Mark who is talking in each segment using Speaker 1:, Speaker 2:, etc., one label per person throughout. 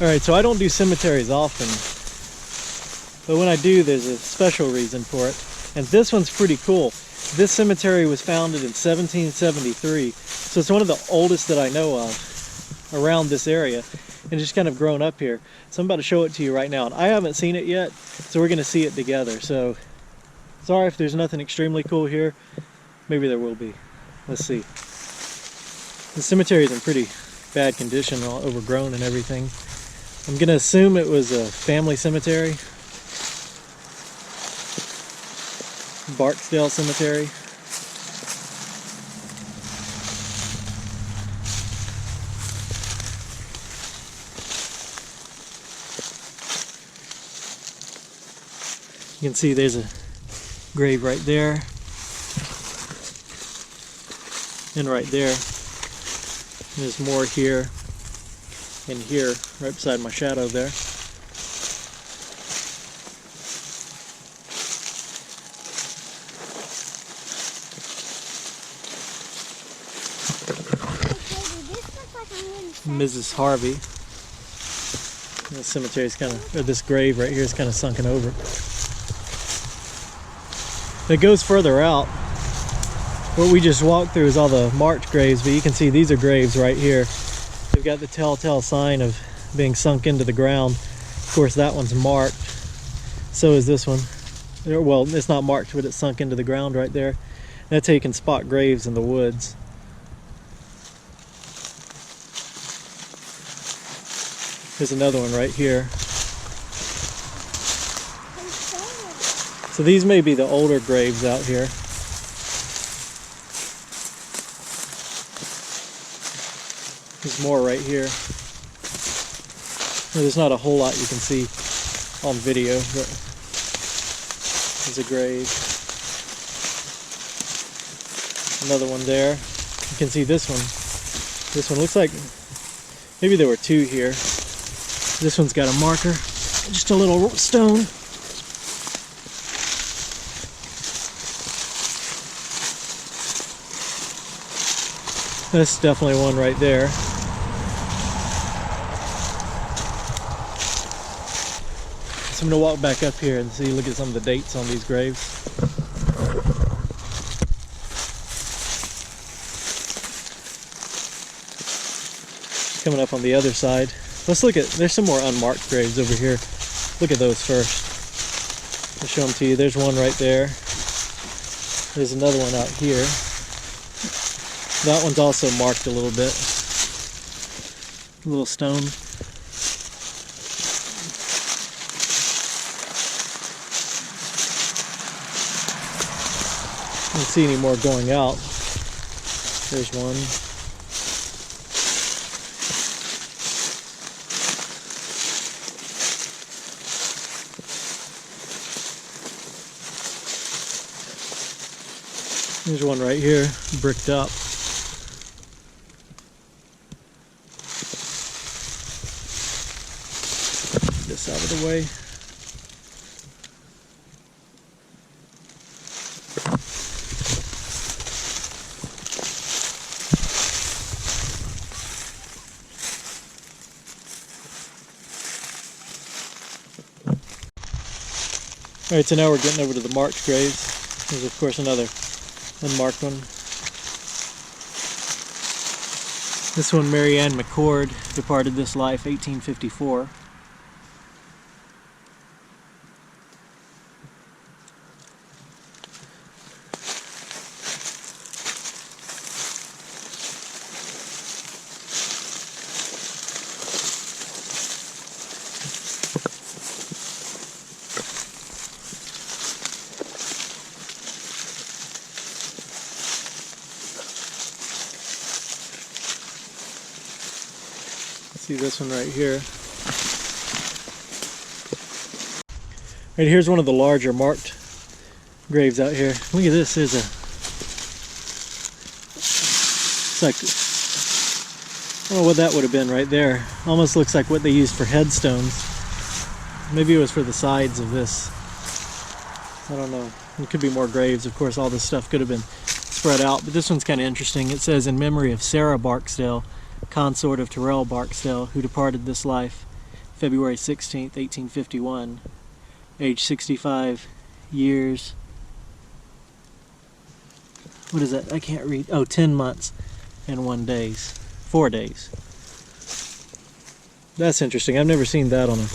Speaker 1: Alright, so I don't do cemeteries often, but when I do, there's a special reason for it. And this one's pretty cool. This cemetery was founded in 1773, so it's one of the oldest that I know of around this area, and just kind of grown up here. So I'm about to show it to you right now, and I haven't seen it yet, so we're going to see it together. So sorry if there's nothing extremely cool here. Maybe there will be. Let's see. The cemetery is in pretty bad condition, all overgrown and everything. I'm going to assume it was a family cemetery. Barksdale Cemetery. You can see there's a grave right there. And right there. And there's more here and here, right beside my shadow there. Mrs. Harvey. The cemetery is kind of, or this grave right here is kind of sunken over. It goes further out. What we just walked through is all the marked graves, but you can see these are graves right here. They've got the telltale sign of being sunk into the ground. Of course, that one's marked. So is this one. Well, it's not marked, but it's sunk into the ground right there. That's how you can spot graves in the woods. There's another one right here. So these may be the older graves out here. There's more right here. There's not a whole lot you can see on video, but there's a grave. Another one there. You can see this one. This one looks like maybe there were two here. This one's got a marker, just a little stone. That's definitely one right there. So I'm going to walk back up here and see, look at some of the dates on these graves. Coming up on the other side. Let's look at, there's some more unmarked graves over here. Look at those first. I'll show them to you. There's one right there. There's another one out here. That one's also marked a little bit. A little stone. Don't see any more going out. There's one. There's one right here, bricked up. This out of the way. Alright, so now we're getting over to the marked graves. There's of course another unmarked one. This one, Mary Ann McCord, departed this life 1854. See this one right here. Right here's one of the larger marked graves out here. Look at this. There's a, it's like, I don't know what that would have been right there. Almost looks like what they used for headstones. Maybe it was for the sides of this. I don't know. There could be more graves. Of course, all this stuff could have been spread out, but this one's kind of interesting. It says, in memory of Sarah Barksdale, consort of Terrell Barksdale, who departed this life February 16th, 1851. Age 65 years. What is that? I can't read. Oh, 10 months and 4 days. That's interesting. I've never seen that on a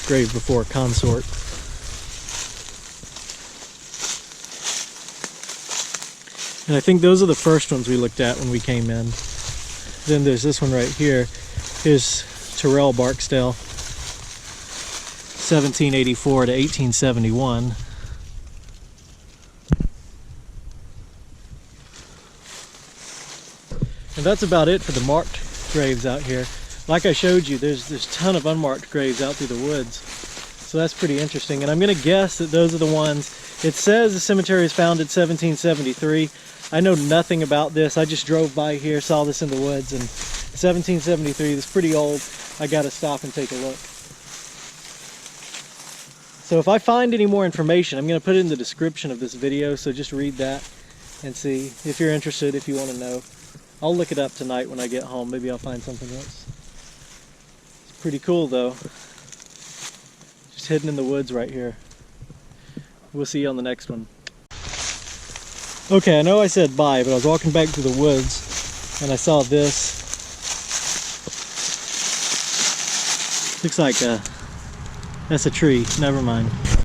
Speaker 1: grave before, consort. And I think those are the first ones we looked at when we came in. Then there's this one right here. Here's Terrell Barksdale, 1784 to 1871. And that's about it for the marked graves out here. Like I showed you, there's a ton of unmarked graves out through the woods. So that's pretty interesting. And I'm going to guess that those are the ones. It says the cemetery was founded 1773. I know nothing about this. I just drove by here, saw this in the woods, and 1773, it's pretty old. I got to stop and take a look. So if I find any more information, I'm going to put it in the description of this video, so just read that and see if you're interested, if you want to know. I'll look it up tonight when I get home. Maybe I'll find something else. It's pretty cool though. Just hidden in the woods right here. We'll see you on the next one. Okay, I know I said bye, but I was walking back through the woods and I saw this. Looks like that's a tree. Never mind.